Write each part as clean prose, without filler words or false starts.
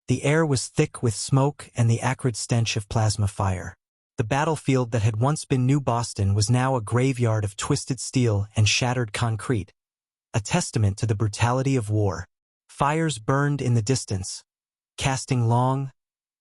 The air was thick with smoke and the acrid stench of plasma fire. The battlefield that had once been New Boston was now a graveyard of twisted steel and shattered concrete, a testament to the brutality of war. Fires burned in the distance, casting long,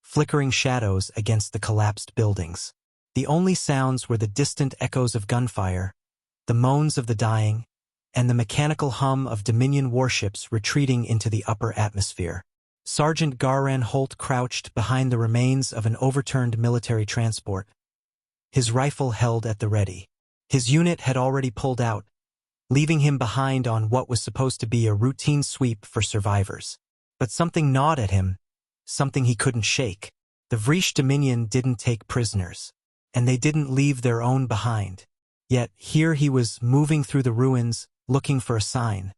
flickering shadows against the collapsed buildings. The only sounds were the distant echoes of gunfire, the moans of the dying, and the mechanical hum of Dominion warships retreating into the upper atmosphere. Sergeant Garran Holt crouched behind the remains of an overturned military transport, his rifle held at the ready. His unit had already pulled out, leaving him behind on what was supposed to be a routine sweep for survivors. But something gnawed at him, something he couldn't shake. The Vrish Dominion didn't take prisoners, and they didn't leave their own behind. Yet here he was moving through the ruins, looking for a sign.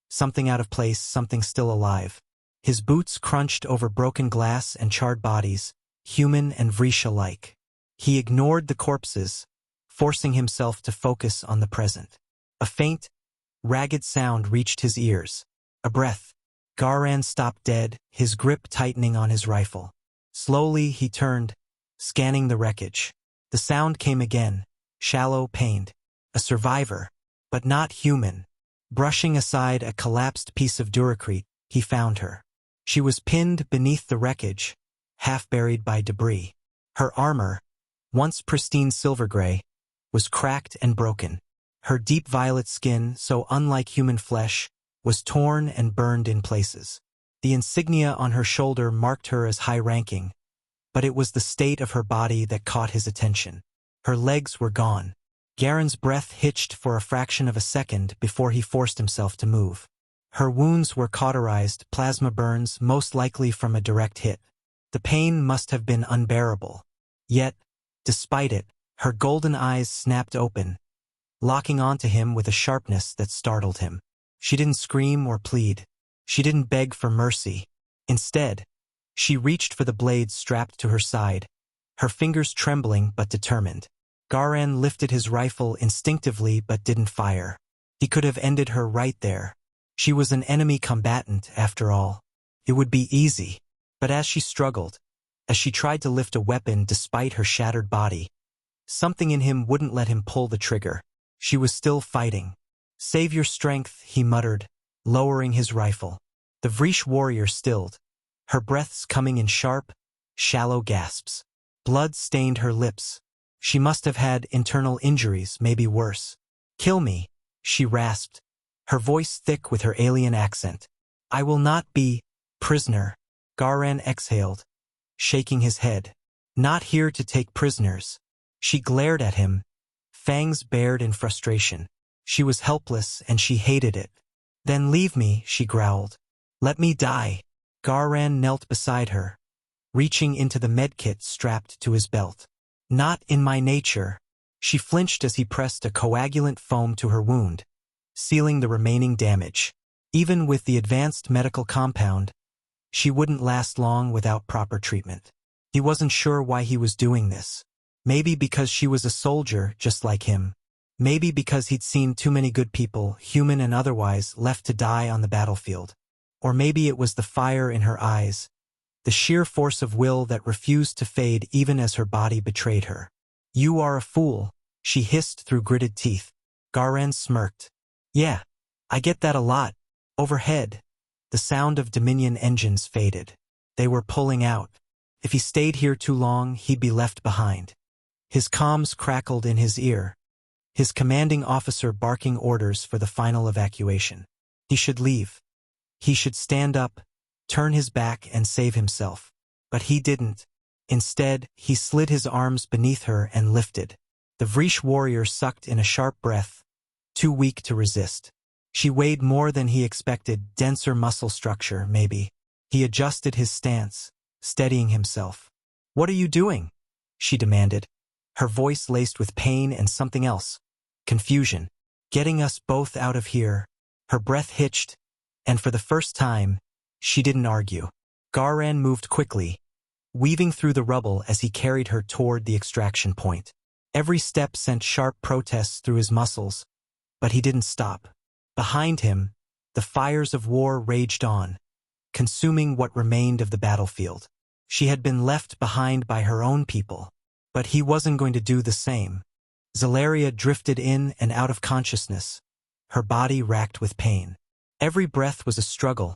Something out of place, something still alive. His boots crunched over broken glass and charred bodies, human and Vrish alike. He ignored the corpses, forcing himself to focus on the present. A faint, ragged sound reached his ears. A breath. Garran stopped dead, his grip tightening on his rifle. Slowly he turned, scanning the wreckage. The sound came again, shallow, pained. A survivor, but not human. Brushing aside a collapsed piece of duracrete, he found her. She was pinned beneath the wreckage, half buried by debris. Her armor, once pristine silver gray, was cracked and broken. Her deep violet skin, so unlike human flesh, was torn and burned in places. The insignia on her shoulder marked her as high-ranking, but it was the state of her body that caught his attention. Her legs were gone. Garran's breath hitched for a fraction of a second before he forced himself to move. Her wounds were cauterized, plasma burns, most likely from a direct hit. The pain must have been unbearable. Yet, despite it, her golden eyes snapped open, locking onto him with a sharpness that startled him. She didn't scream or plead. She didn't beg for mercy. Instead, she reached for the blade strapped to her side, her fingers trembling but determined. Garran lifted his rifle instinctively but didn't fire. He could have ended her right there. She was an enemy combatant, after all. It would be easy. But as she struggled, as she tried to lift a weapon despite her shattered body, something in him wouldn't let him pull the trigger. She was still fighting. "Save your strength," he muttered, lowering his rifle. The Vrish warrior stilled, her breaths coming in sharp, shallow gasps. Blood stained her lips. She must have had internal injuries, maybe worse. "Kill me," she rasped, her voice thick with her alien accent. "I will not be prisoner." Garran exhaled, shaking his head. "Not here to take prisoners." She glared at him, fangs bared in frustration. She was helpless and she hated it. "Then leave me," she growled. "Let me die." Garran knelt beside her, reaching into the medkit strapped to his belt. "Not in my nature." She flinched as he pressed a coagulant foam to her wound, sealing the remaining damage. Even with the advanced medical compound, she wouldn't last long without proper treatment. He wasn't sure why he was doing this. Maybe because she was a soldier just like him. Maybe because he'd seen too many good people, human and otherwise, left to die on the battlefield. Or maybe it was the fire in her eyes, the sheer force of will that refused to fade even as her body betrayed her. "You are a fool," she hissed through gritted teeth. Garran smirked. "Yeah, I get that a lot." Overhead, the sound of Dominion engines faded. They were pulling out. If he stayed here too long, he'd be left behind. His comms crackled in his ear, his commanding officer barking orders for the final evacuation. He should leave. He should stand up, turn his back and save himself. But he didn't. Instead, he slid his arms beneath her and lifted. The Vrish warrior sucked in a sharp breath, too weak to resist. She weighed more than he expected, denser muscle structure, maybe. He adjusted his stance, steadying himself. "What are you doing?" she demanded, her voice laced with pain and something else. Confusion. "Getting us both out of here." Her breath hitched, and for the first time, she didn't argue. Garran moved quickly, weaving through the rubble as he carried her toward the extraction point. Every step sent sharp protests through his muscles, but he didn't stop. Behind him, the fires of war raged on, consuming what remained of the battlefield. She had been left behind by her own people, but he wasn't going to do the same. Xelaria drifted in and out of consciousness, her body racked with pain. Every breath was a struggle,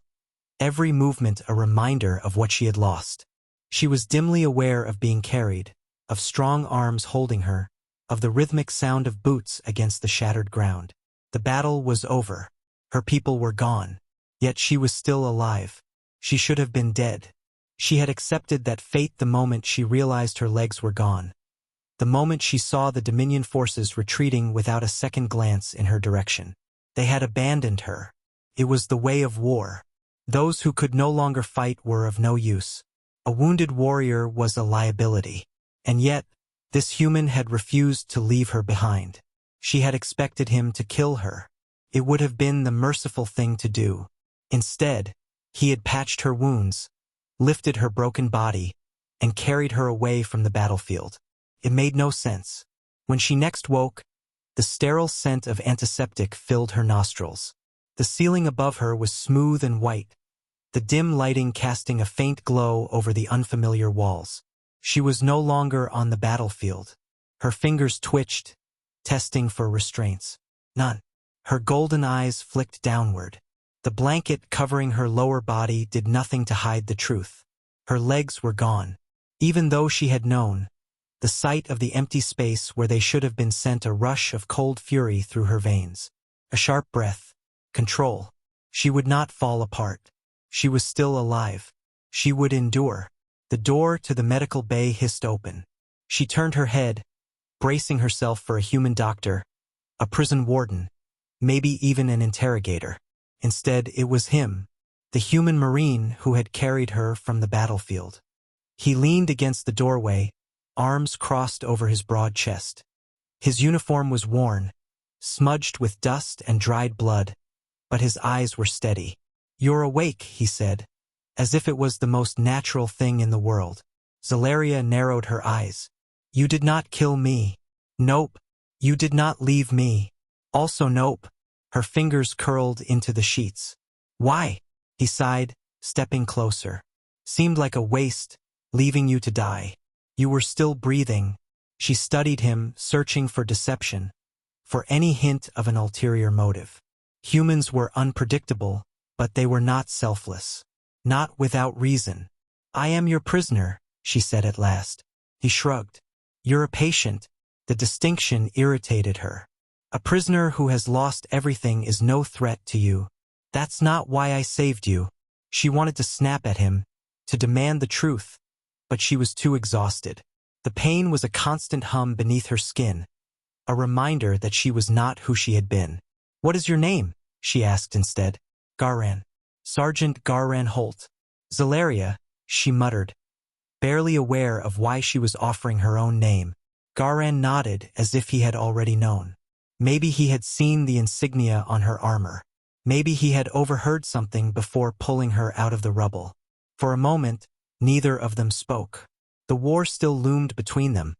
every movement a reminder of what she had lost. She was dimly aware of being carried, of strong arms holding her, of the rhythmic sound of boots against the shattered ground. The battle was over. Her people were gone. Yet she was still alive. She should have been dead. She had accepted that fate the moment she realized her legs were gone. The moment she saw the Dominion forces retreating without a second glance in her direction. They had abandoned her. It was the way of war. Those who could no longer fight were of no use. A wounded warrior was a liability. And yet, this human had refused to leave her behind. She had expected him to kill her. It would have been the merciful thing to do. Instead, he had patched her wounds, lifted her broken body, and carried her away from the battlefield. It made no sense. When she next woke, the sterile scent of antiseptic filled her nostrils. The ceiling above her was smooth and white, the dim lighting casting a faint glow over the unfamiliar walls. She was no longer on the battlefield. Her fingers twitched, testing for restraints. None. Her golden eyes flicked downward. The blanket covering her lower body did nothing to hide the truth. Her legs were gone. Even though she had known, the sight of the empty space where they should have been sent a rush of cold fury through her veins. A sharp breath. Control. She would not fall apart. She was still alive. She would endure. The door to the medical bay hissed open. She turned her head, bracing herself for a human doctor, a prison warden, maybe even an interrogator. Instead, it was him, the human Marine who had carried her from the battlefield. He leaned against the doorway, arms crossed over his broad chest. His uniform was worn, smudged with dust and dried blood, but his eyes were steady. "You're awake," he said, as if it was the most natural thing in the world. Xelaria narrowed her eyes. "You did not kill me." "Nope. You did not leave me." "Also nope." Her fingers curled into the sheets. "Why?" he sighed, stepping closer. "Seemed like a waste, leaving you to die. You were still breathing." She studied him, searching for deception, for any hint of an ulterior motive. Humans were unpredictable, but they were not selfless. Not without reason. "I am your prisoner," she said at last. He shrugged. "You're a patient." The distinction irritated her. "A prisoner who has lost everything is no threat to you." "That's not why I saved you." She wanted to snap at him, to demand the truth, but she was too exhausted. The pain was a constant hum beneath her skin, a reminder that she was not who she had been. "What is your name?" she asked instead. "Garan. Sergeant Garan Holt." "Xelaria," she muttered, barely aware of why she was offering her own name. Garan nodded as if he had already known. Maybe he had seen the insignia on her armor. Maybe he had overheard something before pulling her out of the rubble. For a moment, neither of them spoke. The war still loomed between them,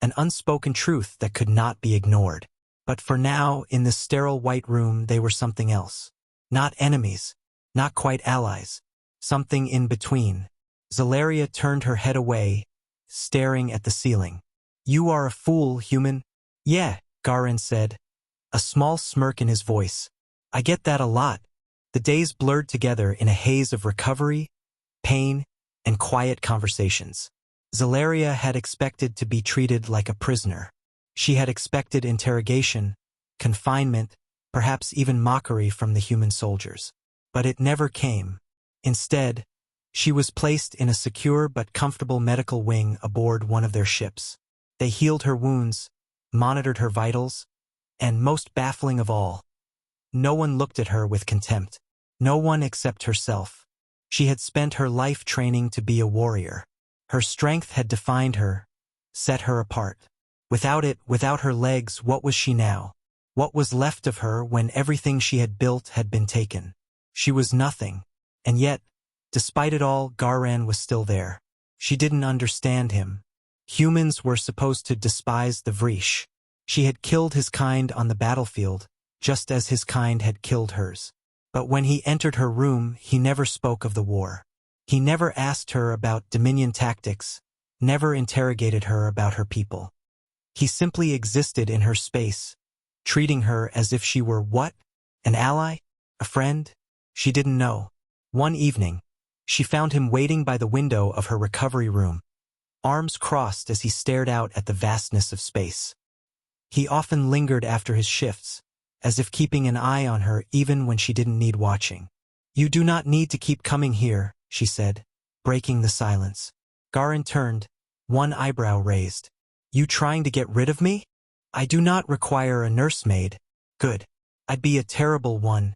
an unspoken truth that could not be ignored. But for now, in this sterile white room, they were something else. Not enemies, not quite allies, something in between. Xelaria turned her head away, staring at the ceiling. "You are a fool, human." "Yeah," Garan said, a small smirk in his voice. "I get that a lot." The days blurred together in a haze of recovery, pain, and quiet conversations. Xelaria had expected to be treated like a prisoner. She had expected interrogation, confinement, perhaps even mockery from the human soldiers. But it never came. Instead, she was placed in a secure but comfortable medical wing aboard one of their ships. They healed her wounds, monitored her vitals, and most baffling of all, no one looked at her with contempt. No one except herself. She had spent her life training to be a warrior. Her strength had defined her, set her apart. Without it, without her legs, what was she now? What was left of her when everything she had built had been taken? She was nothing. And yet, despite it all, Garan was still there. She didn't understand him. Humans were supposed to despise the Vrish. She had killed his kind on the battlefield, just as his kind had killed hers. But when he entered her room, he never spoke of the war. He never asked her about Dominion tactics, never interrogated her about her people. He simply existed in her space, treating her as if she were what? An ally? A friend? She didn't know. One evening, she found him waiting by the window of her recovery room, arms crossed as he stared out at the vastness of space. He often lingered after his shifts, as if keeping an eye on her even when she didn't need watching. "You do not need to keep coming here," she said, breaking the silence. Garin turned, one eyebrow raised. "You trying to get rid of me? I do not require a nursemaid." "Good. I'd be a terrible one."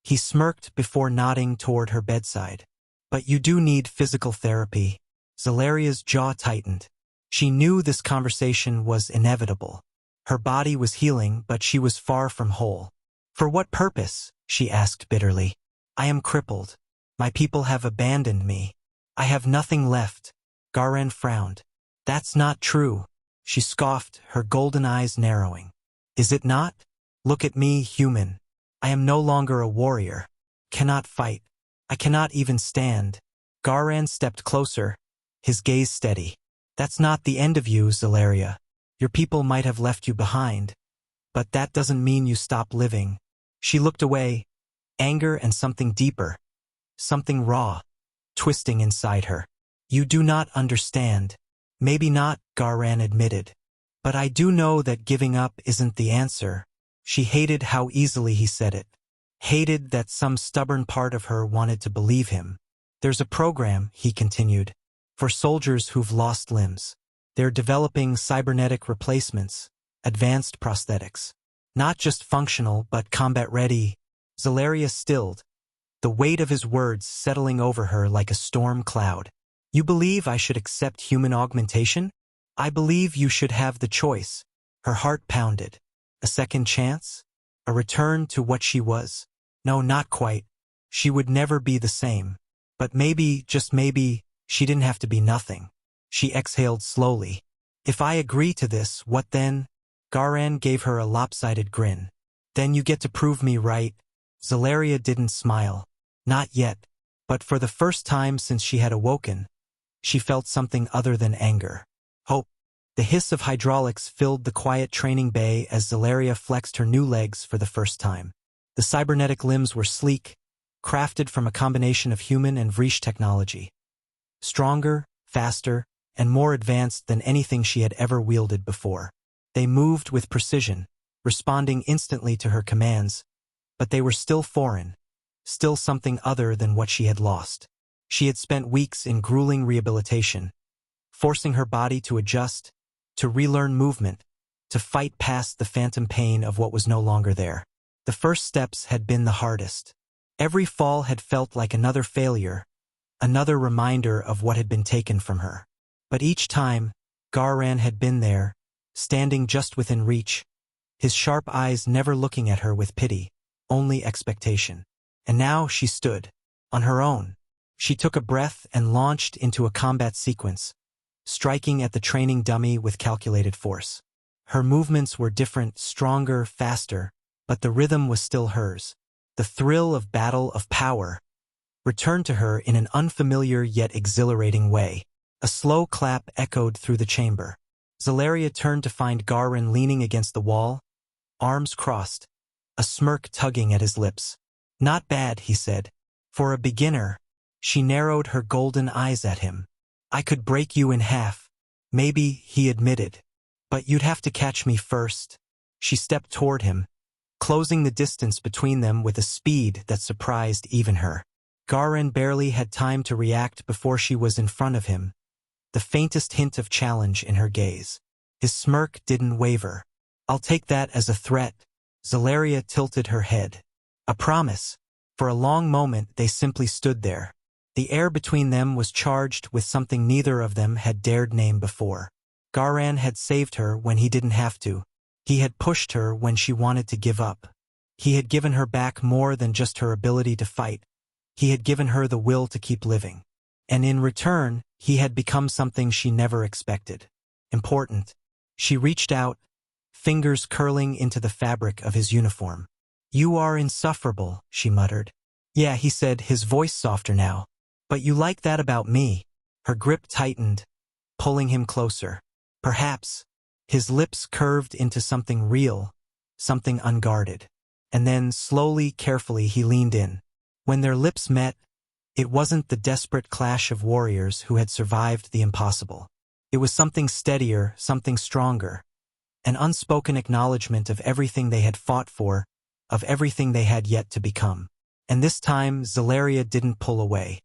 He smirked before nodding toward her bedside. "But you do need physical therapy." Xelaria's jaw tightened. She knew this conversation was inevitable. Her body was healing, but she was far from whole. "For what purpose?" she asked bitterly. "I am crippled. My people have abandoned me. I have nothing left." Garin frowned. "That's not true." She scoffed, her golden eyes narrowing. "Is it not? Look at me, human. I am no longer a warrior. Cannot fight. I cannot even stand." Garin stepped closer, his gaze steady. "That's not the end of you, Xelaria. Your people might have left you behind, but that doesn't mean you stop living." She looked away, anger and something deeper, something raw, twisting inside her. "You do not understand." "Maybe not," Garin admitted. "But I do know that giving up isn't the answer." She hated how easily he said it. Hated that some stubborn part of her wanted to believe him. "There's a program," he continued, "for soldiers who've lost limbs. They're developing cybernetic replacements, advanced prosthetics. Not just functional, but combat-ready." Xelaria stilled, the weight of his words settling over her like a storm cloud. "You believe I should accept human augmentation? I believe you should have the choice." Her heart pounded. A second chance? A return to what she was? No, not quite. She would never be the same. But maybe, just maybe, she didn't have to be nothing. She exhaled slowly. "If I agree to this, what then?" Garin gave her a lopsided grin. "Then you get to prove me right." Xelaria didn't smile. Not yet. But for the first time since she had awoken, she felt something other than anger. Hope. The hiss of hydraulics filled the quiet training bay as Xelaria flexed her new legs for the first time. The cybernetic limbs were sleek, crafted from a combination of human and Vrish technology. Stronger, faster, and more advanced than anything she had ever wielded before. They moved with precision, responding instantly to her commands, but they were still foreign, still something other than what she had lost. She had spent weeks in grueling rehabilitation, forcing her body to adjust, to relearn movement, to fight past the phantom pain of what was no longer there. The first steps had been the hardest. Every fall had felt like another failure, another reminder of what had been taken from her. But each time, Garin had been there, standing just within reach, his sharp eyes never looking at her with pity, only expectation. And now she stood, on her own. She took a breath and launched into a combat sequence, striking at the training dummy with calculated force. Her movements were different, stronger, faster, but the rhythm was still hers. The thrill of battle, of power, returned to her in an unfamiliar yet exhilarating way. A slow clap echoed through the chamber. Xelaria turned to find Garin leaning against the wall, arms crossed, a smirk tugging at his lips. "Not bad," he said. "For a beginner." She narrowed her golden eyes at him. "I could break you in half." "Maybe," he admitted. "But you'd have to catch me first." She stepped toward him, closing the distance between them with a speed that surprised even her. Garin barely had time to react before she was in front of him, the faintest hint of challenge in her gaze. His smirk didn't waver. "I'll take that as a threat." Xelaria tilted her head. "A promise." For a long moment they simply stood there. The air between them was charged with something neither of them had dared name before. Garin had saved her when he didn't have to. He had pushed her when she wanted to give up. He had given her back more than just her ability to fight. He had given her the will to keep living. And in return, he had become something she never expected. Important. She reached out, fingers curling into the fabric of his uniform. You are insufferable, she muttered. Yeah, he said, his voice softer now. But you like that about me. Her grip tightened, pulling him closer. Perhaps. His lips curved into something real, something unguarded. And then, slowly, carefully, he leaned in. When their lips met, it wasn't the desperate clash of warriors who had survived the impossible. It was something steadier, something stronger. An unspoken acknowledgement of everything they had fought for, of everything they had yet to become. And this time, Xelaria didn't pull away.